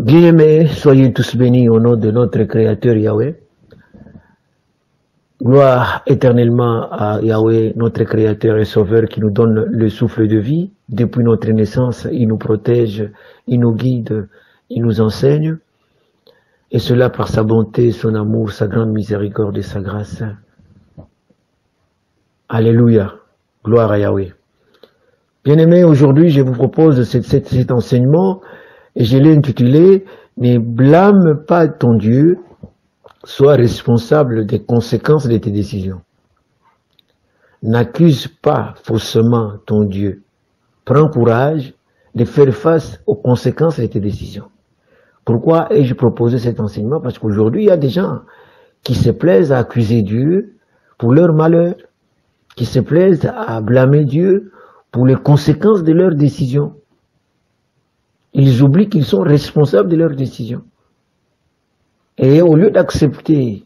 Bien-aimés, soyez tous bénis au nom de notre Créateur Yahweh. Gloire éternellement à Yahweh, notre Créateur et Sauveur qui nous donne le souffle de vie. Depuis notre naissance, il nous protège, il nous guide, il nous enseigne. Et cela par sa bonté, son amour, sa grande miséricorde et sa grâce. Alléluia. Gloire à Yahweh. Bien-aimés, aujourd'hui, je vous propose cet enseignement et je l'ai intitulé « Ne blâme pas ton Dieu, sois responsable des conséquences de tes décisions. N'accuse pas faussement ton Dieu. Prends courage de faire face aux conséquences de tes décisions. » Pourquoi ai-je proposé cet enseignement? Parce qu'aujourd'hui, il y a des gens qui se plaisent à accuser Dieu pour leur malheur, qui se plaisent à blâmer Dieu pour les conséquences de leurs décisions. Ils oublient qu'ils sont responsables de leurs décisions. Et au lieu d'accepter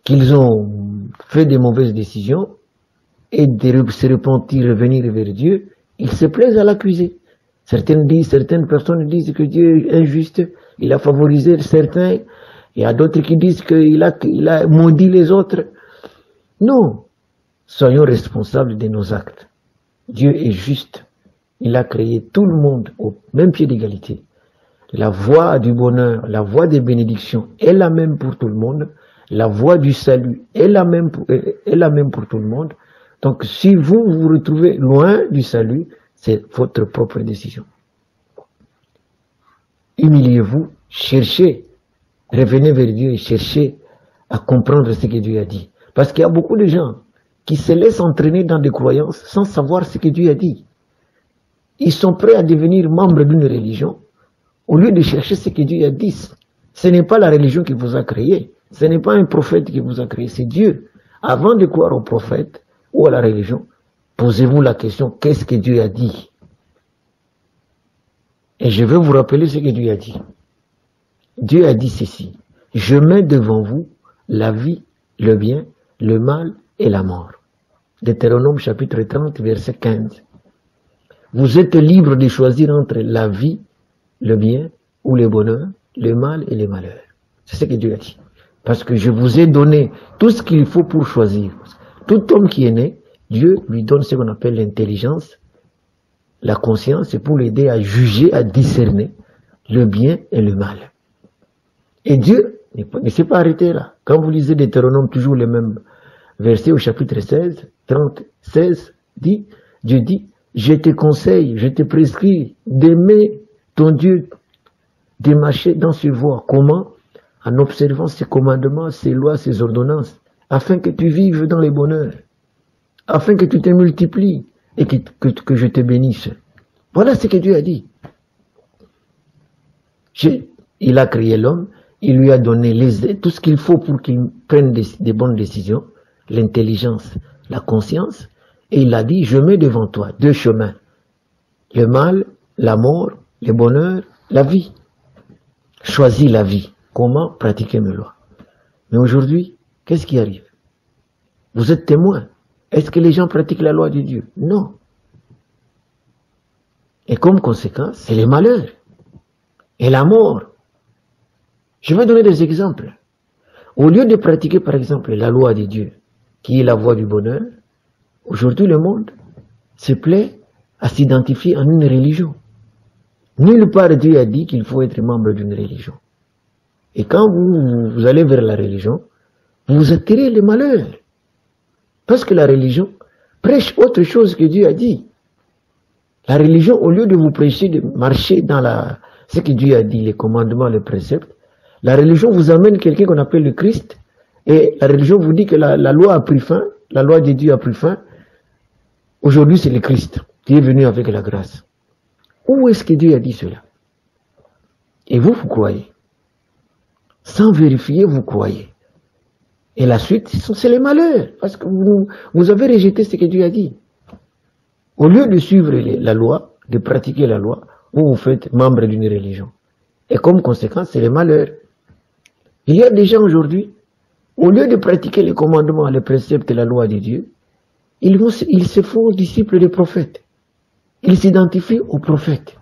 qu'ils ont fait des mauvaises décisions et de se repentir, revenir vers Dieu, ils se plaisent à l'accuser. Certaines personnes disent que Dieu est injuste, il a favorisé certains. Il y a d'autres qui disent qu'il a maudit les autres. Non, soyons responsables de nos actes. Dieu est juste. Il a créé tout le monde au même pied d'égalité. La voie du bonheur, la voie des bénédictions est la même pour tout le monde. La voie du salut est la même pour tout le monde. Donc si vous vous retrouvez loin du salut, c'est votre propre décision. Humiliez-vous, cherchez, revenez vers Dieu et cherchez à comprendre ce que Dieu a dit. Parce qu'il y a beaucoup de gens qui se laissent entraîner dans des croyances sans savoir ce que Dieu a dit. Ils sont prêts à devenir membres d'une religion au lieu de chercher ce que Dieu a dit. Ce n'est pas la religion qui vous a créé, ce n'est pas un prophète qui vous a créé, c'est Dieu. Avant de croire au prophète ou à la religion, posez-vous la question, qu'est-ce que Dieu a dit? Et je vais vous rappeler ce que Dieu a dit. Dieu a dit ceci, je mets devant vous la vie, le bien, le mal et la mort. Deutéronome chapitre 30, verset 15. Vous êtes libre de choisir entre la vie, le bien ou le bonheur, le mal et le malheur. C'est ce que Dieu a dit. Parce que je vous ai donné tout ce qu'il faut pour choisir. Tout homme qui est né, Dieu lui donne ce qu'on appelle l'intelligence, la conscience, c'est pour l'aider à juger, à discerner le bien et le mal. Et Dieu ne s'est pas arrêté là. Quand vous lisez Deutéronome, toujours les mêmes versets au chapitre 16, 30, 16, Dieu dit, je te conseille, je te prescris d'aimer ton Dieu, de marcher dans ses voies. Comment? En observant ses commandements, ses lois, ses ordonnances, afin que tu vives dans les bonheurs, afin que tu te multiplies et que je te bénisse. Voilà ce que Dieu a dit. Il a créé l'homme, il lui a donné tout ce qu'il faut pour qu'il prenne des bonnes décisions, l'intelligence, la conscience, et il a dit, je mets devant toi deux chemins, le mal, la mort, le bonheur, la vie. Choisis la vie. Comment? Pratiquer mes lois. Mais aujourd'hui, qu'est-ce qui arrive? Vous êtes témoin. Est-ce que les gens pratiquent la loi de Dieu? Non. Et comme conséquence, c'est le malheur et la mort. Je vais donner des exemples. Au lieu de pratiquer, par exemple, la loi de Dieu, qui est la voie du bonheur, aujourd'hui, le monde se plaît à s'identifier en une religion. Nulle part Dieu a dit qu'il faut être membre d'une religion. Et quand vous allez vers la religion, vous attirez le malheur. Parce que la religion prêche autre chose que Dieu a dit. La religion, au lieu de vous prêcher de marcher dans ce que Dieu a dit, les commandements, les préceptes, la religion vous amène quelqu'un qu'on appelle le Christ, et la religion vous dit que la loi a pris fin, la loi de Dieu a pris fin. Aujourd'hui, c'est le Christ qui est venu avec la grâce. Où est-ce que Dieu a dit cela? Et vous croyez. Sans vérifier, vous croyez. Et la suite, c'est les malheurs. Parce que vous avez rejeté ce que Dieu a dit. Au lieu de suivre la loi, de pratiquer la loi, vous vous faites membre d'une religion. Et comme conséquence, c'est les malheurs. Il y a des gens aujourd'hui, au lieu de pratiquer les commandements, les préceptes et la loi de Dieu, ils se font disciples des prophètes. Ils s'identifient aux prophètes.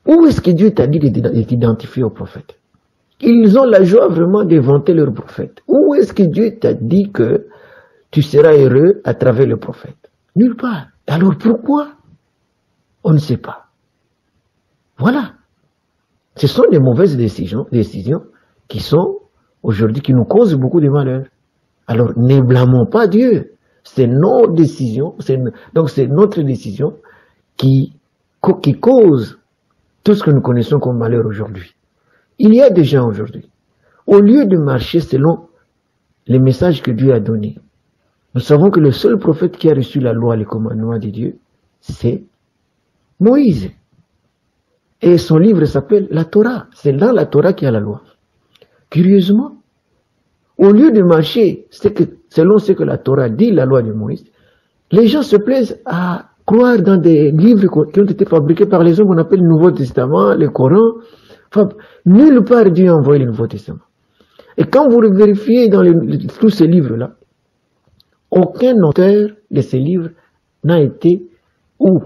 Où est-ce que Dieu t'a dit de t'identifier au prophète? Ils ont la joie vraiment de vanter leur prophète. Où est-ce que Dieu t'a dit que tu seras heureux à travers le prophète? Nulle part. Alors pourquoi? On ne sait pas. Voilà. Ce sont des mauvaises décisions qui sont aujourd'hui, qui nous causent beaucoup de malheur. Alors ne blâmons pas Dieu. C'est nos décisions, donc c'est notre décision qui cause tout ce que nous connaissons comme malheur aujourd'hui. Il y a des gens aujourd'hui, au lieu de marcher selon les messages que Dieu a donnés, nous savons que le seul prophète qui a reçu la loi, les commandements de Dieu, c'est Moïse. Et son livre s'appelle la Torah. C'est dans la Torah qu'il y a la loi. Curieusement, au lieu de marcher selon ce que la Torah dit, la loi de Moïse, les gens se plaisent à croire dans des livres qui ont été fabriqués par les hommes qu'on appelle le Nouveau Testament, le Coran. Enfin, nulle part Dieu a envoyé le Nouveau Testament. Et quand vous vérifiez dans tous ces livres-là, aucun auteur de ces livres n'a été ou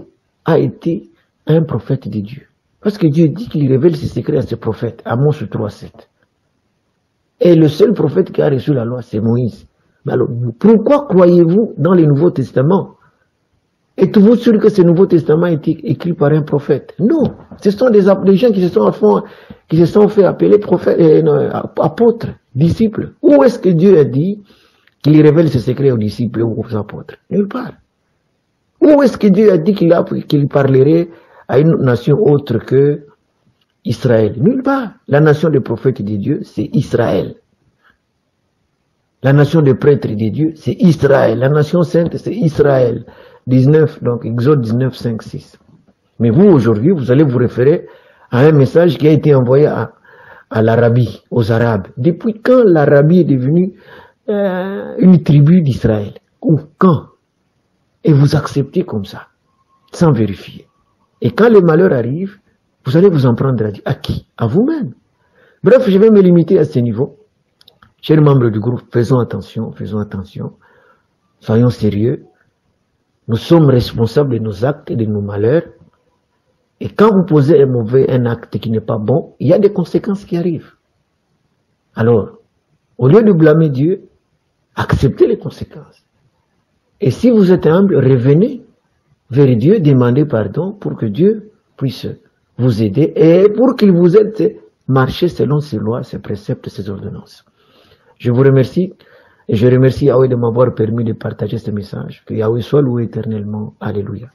a été un prophète de Dieu. Parce que Dieu dit qu'il révèle ses secrets à ses prophètes, Amos 3:7. Et le seul prophète qui a reçu la loi, c'est Moïse. Mais alors, pourquoi croyez-vous dans le Nouveau Testament? Êtes-vous sûr que ce Nouveau Testament a été écrit par un prophète? Non. Ce sont des gens qui se sont fait appeler prophètes, apôtres, disciples. Où est-ce que Dieu a dit qu'il révèle ses secrets aux disciples ou aux apôtres? Nulle part. Où est-ce que Dieu a dit qu'il parlerait à une nation autre que Israël? Nulle part. La nation des prophètes de Dieu, c'est Israël. La nation des prêtres de Dieu, c'est Israël. La nation sainte, c'est Israël. 19, donc Exode 19, 5, 6. Mais vous, aujourd'hui, vous allez vous référer à un message qui a été envoyé à l'Arabie, aux Arabes. Depuis quand l'Arabie est devenue une tribu d'Israël? Ou quand? Et vous acceptez comme ça, sans vérifier. Et quand le malheur arrive, vous allez vous en prendre à qui? À vous-même. Bref, je vais me limiter à ce niveau. Chers membres du groupe, faisons attention, soyons sérieux. Nous sommes responsables de nos actes et de nos malheurs. Et quand vous posez un acte qui n'est pas bon, il y a des conséquences qui arrivent. Alors, au lieu de blâmer Dieu, acceptez les conséquences. Et si vous êtes humble, revenez vers Dieu, demandez pardon pour que Dieu puisse vous aider et pour qu'il vous aide à marcher selon ses lois, ses préceptes, ses ordonnances. Je vous remercie et je remercie Yahweh de m'avoir permis de partager ce message. Que Yahweh soit loué éternellement. Alléluia.